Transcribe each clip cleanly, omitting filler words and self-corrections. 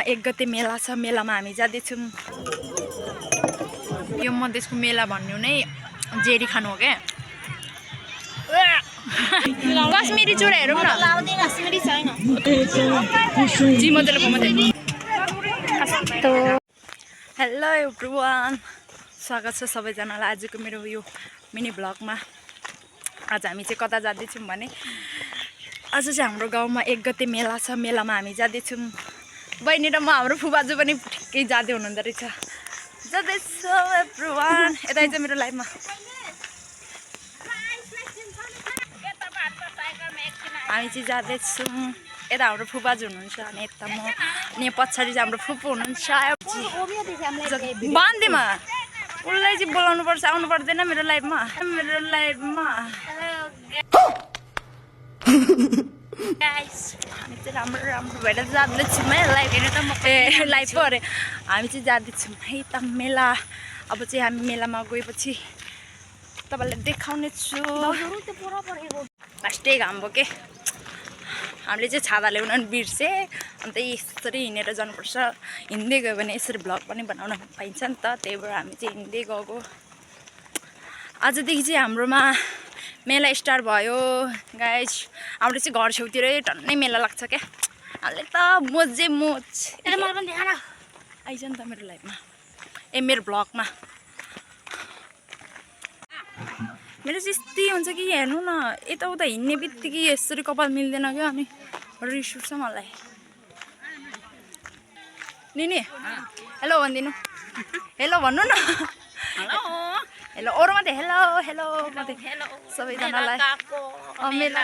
एक गते मेला छ, मेलामा हामी जाँदैछौँ। यो मधेसको मेला भन्नु नै जेरी खानु हो क्या। कश्मीरी चुरा हेरौँ न। हेलो एभ्रिवान, स्वागत छ सबैजनालाई आजको मेरो यो मिनी भ्लगमा। आज हामी चाहिँ कता जाँदैछौँ भने आज चाहिँ हाम्रो गाउँमा एक गते मेला छ, मेलामा हामी जाँदैछौँ। बहिनी र म हाम्रो फुबाजु पनि ठिकै जाँदै हुनुहुँदो रहेछ। जाँदैछौँ एभ्रिवान। यता चाहिँ मेरो लाइफमा हामी चाहिँ जाँदैछौँ। यता हाम्रो फुबाजु हुनुहुन्छ अनि यता म अनि पछाडि चाहिँ हाम्रो फुपू हुनुहुन्छ। बान्देमा उसलाई चाहिँ बोलाउनु पर्छ, आउनु पर्दैन मेरो लाइफमा। हामी चाहिँ राम्रो राम्रो भएर जाँदैछौँ है। लाइफ पो अरे हामी चाहिँ जाँदैछौँ है त मेला। अब चाहिँ हामी मेलामा गएपछि तपाईँलाई देखाउने छु। लास्टै घाम भयो के, हामीले चाहिँ छाता ल्याउन पनि बिर्से। अन्त यसरी हिँडेर जानुपर्छ। हिँड्दै गयो भने यसरी भ्लग पनि बनाउन पाइन्छ नि त, त्यही भएर हामी चाहिँ हिँड्दै गएको। आजदेखि चाहिँ हाम्रोमा मेला स्टार्ट भयो गाइस। हाम्रो चाहिँ घर छेउतिरै टन्नै मेला लाग्छ क्या। हामीले त मोजे मोज मलाई पनि देखाएर आइज नि त मेरो लाइफमा, मेरो भ्लगमा। मेरो चाहिँ यस्तै हुन्छ कि हेर्नु न, यताउता हिँड्ने बित्तिकै यसरी कपाल मिल्दैन क्या, अनि रिस उठ्छ मलाई। निनी हेलो भनिदिनु, हेलो भन्नु न। हेलो अरू मात्रै हेलो हेलो मात्रै सबैजनालाई। मेला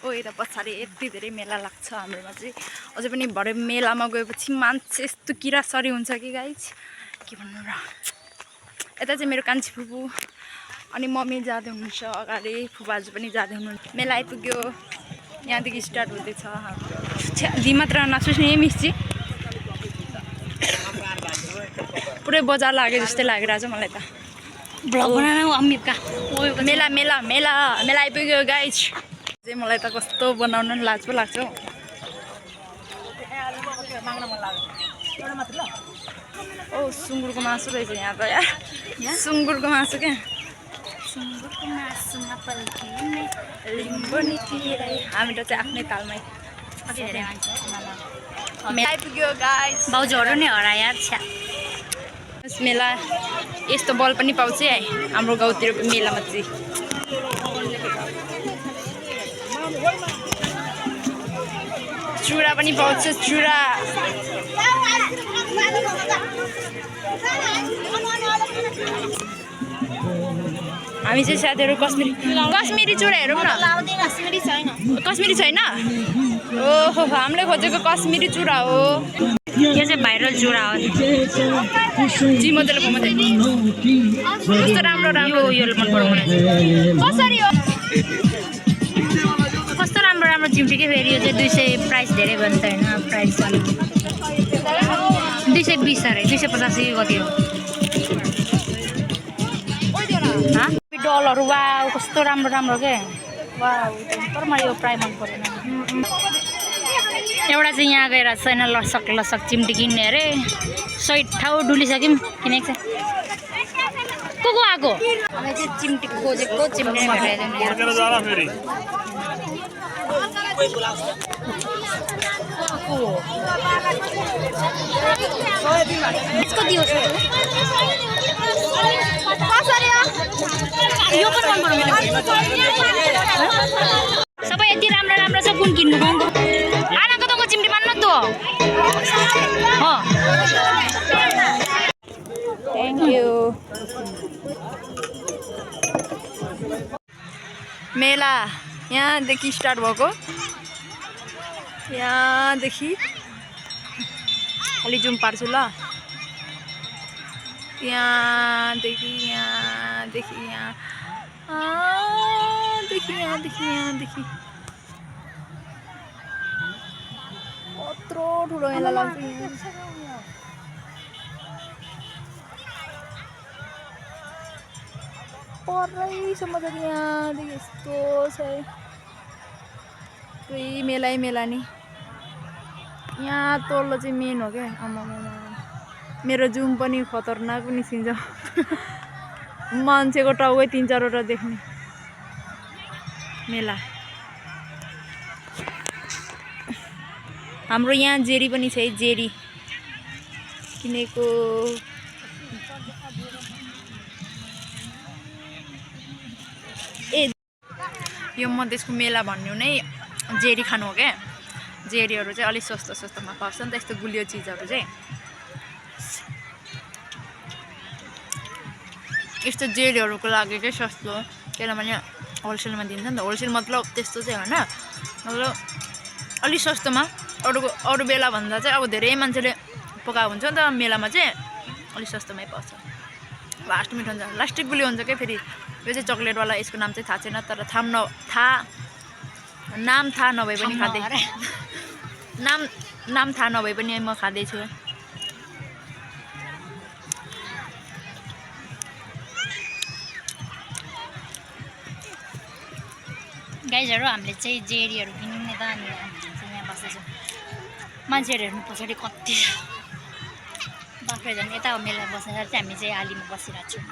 ओ यता पछाडि यति धेरै मेला लाग्छ हाम्रोमा चाहिँ। अझै पनि भरे मेलामा गएपछि मान्छे यस्तो किरासरी हुन्छ कि गाइस, के भन्नु र। यता चाहिँ मेरो कान्छी फुपू अनि मम्मी जाँदै हुनुहुन्छ अगाडि, फुबाजु पनि जाँदै हुनुहुन्छ। मेला आइपुग्यो, यहाँदेखि स्टार्ट हुँदैछ। दिमात्र नसोच्ने मिस्ची पुरै बजार लाग्यो जस्तै लागिरहेछ मलाई त। भ्लग बनाउन अमितका मेला मेला मेला मेला आइपुग्यो गाइस। चाहिँ मलाई त कस्तो बनाउनु नि लाज पो लाग्छ हौ। ओ सुँगुरको मासु रहेछ यहाँ त यार, सुँगुरको मासु क्या। सुँगुरको मासुमा हामीलाई चाहिँ आफ्नै तालमै आइपुग्यो गाइस। भाउजूहरू नै हराया छ्या। मेला यस्तो बल पनि पाउँछ है हाम्रो गाउँतिरको मेलामा चाहिँ। चुरा पनि पाउँछ, चुरा। हामी चाहिँ साथीहरू कश्मीरी चुरा हेरौँ न। कश्मीरी छैन। ओहो हामीले खोजेको कश्मीरी चुरा हो। यो चाहिँ भाइरल चुरा हो। जी मजाले कस्तो राम्रो राम्रो यो मन पराउनु कसरी हो, कस्तो राम्रो राम्रो चिम्टी के। फेरि यो चाहिँ 200 प्राइस धेरै भयो नि त होइन, प्राइस 220 अरे 250 कति हो डलहरू। वा कस्तो राम्रो राम्रो के। वा तर मलाई यो प्राइस मन परेन। एउटा चाहिँ यहाँ गएर छैन लसक लसक चिम्टी किन्ने अरे। 100 ठाउँ डुलिसक्यौँ किनेको छ। को आएको हामी चाहिँ चिम्टी खोजेको, चिम्टी नै भेटेको। सबै यति राम्रो राम्रो छ, कुन किन्नु आनाको तको चिम्टी मान्नु त हो। Thank you. मेला यहाँदेखि स्टार्ट भएको, यहाँदेखि अलि जुम पार्छु ल। यहाँदेखि यहाँदेखि यहाँदेखि कत्रो ठुलो मेला लाग्छ। परैसम्म त यहाँदेखि यस्तो छ। मेलै मेला नि। यहाँ तल्लो चाहिँ मेन हो क्या। आमामा मेरो जुम पनि खतरनाक निस्किन्छ मान्छेको टाउकै 3-4वटा देख्ने मेला। हाम्रो यहाँ जेरी पनि छ है, जेरी किनेको। ए यो मधेसको मेला भन्नु नै जेरी खानु हो क्या। जेरीहरू चाहिँ अलिक सस्तोमा पाउँछ नि त, यस्तो गुलियो चिजहरू चाहिँ। यस्तो जेरीहरूको लागि चाहिँ सस्तो, किनभने होलसेलमा दिन्छ नि त। होलसेल मतलब त्यस्तो चाहिँ होइन, मतलब अलिक सस्तोमा। अरू बेला भन्दा चाहिँ अब धेरै मान्छेले पकाएको हुन्छ नि त मेलामा चाहिँ, अलिक सस्तोमै पाउँछ। लास्ट मिठो हुन्छ, लास्टै गुलियो हुन्छ क्या। फेरि यो चाहिँ चक्लेटवाला, यसको नाम चाहिँ थाहा छैन, तर नाम थाहा नभए पनि खाँदै, नाम थाहा नभए पनि म खाँदैछु। गाइजहरू हामीले चाहिँ जेरीहरू किन्ने त अनि यहाँ बस्दैछौँ। मान्छेहरू हेर्नु पछाडि कति बाख्रा झन् यता मेला बसेर चाहिँ हामी चाहिँ आलीमा बसिरहेको छौँ।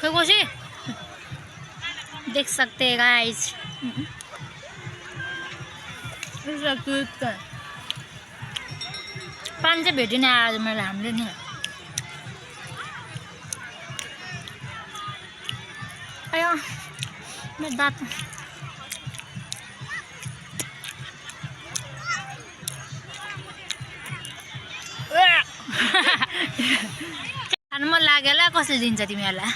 खै कोसी देख सकते हैं गाइज। पानी चाहिँ भेटिन आज मैले हामीले नि। अयो मेरो दाँत खानु मन लागेला। कसले दिन्छ तिमीहरूलाई?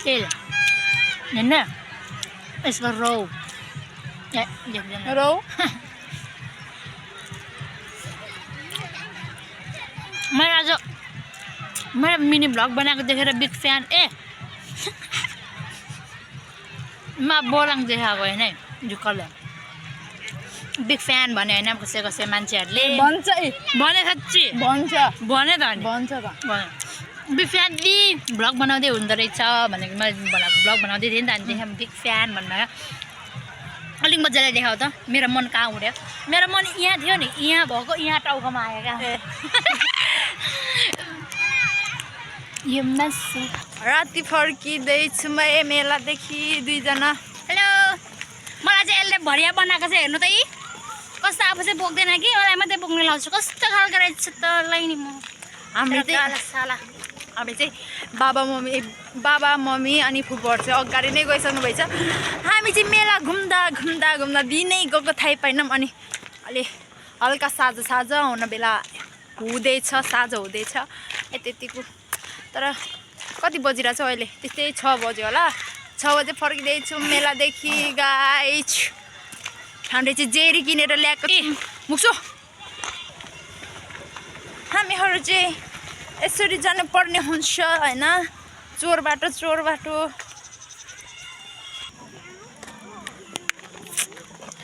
तेल हेर्न यसको रौ रौ मैले आज मेरो मिनी भ्लग बनाएको देखेर बिग फ्यान बोलाङ देखाएको होइन है जुक्कले बिग फ्यान भने होइन कसै मान्छेहरूले भन्छ भने साँच्ची भने त भने बिग फ्यान दि भ्लग बनाउँदै हुँदो रहेछ भनेको मैले भ्लग बनाउँदै थिएँ नि त। अनि देखाएँ बिग फ्यान भनेर अलिक मजाले देखाऊ त। मेरो मन कहाँ उड्यो? मेरो मन यहाँ थियो नि, यहाँ भएको यहाँ टाउकोमा आयो क्या। यो मासु राति फर्किँदैछु म मेलादेखि 2 जना। हेलो, मलाई चाहिँ यसले भरिया बनाएको छ। हेर्नु त यी कस्तो आफू चाहिँ बोक्दैन कि मलाई मात्रै बोक्ने लाउँछु। कस्तो खालको रहेछ त लै नि। म हामी चाहिँ बाबा मम्मी अनि फुपूहरू चाहिँ अगाडि नै गइसक्नु भएछ। हामी चाहिँ मेला घुम्दा दिनै गएको थाहै पाएनौँ। अनि अलि हल्का साँझ हुन बेला हुँदैछ, साँझ हुँदैछ त्यतिको। तर कति बजिरहेछ अहिले? त्यस्तै 6 बज्यो होला। 6 बजे फर्किँदैछु मेलादेखि गाइज। हामीले चाहिँ जेरी किनेर ल्याएको मुक्सो। हामीहरू चाहिँ यसरी जानुपर्ने हुन्छ होइन, चोर बाटो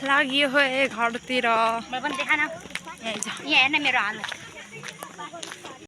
लाग्यो हो घरतिर। पनि देखा न यहाँ हेर्न मेरो हाल।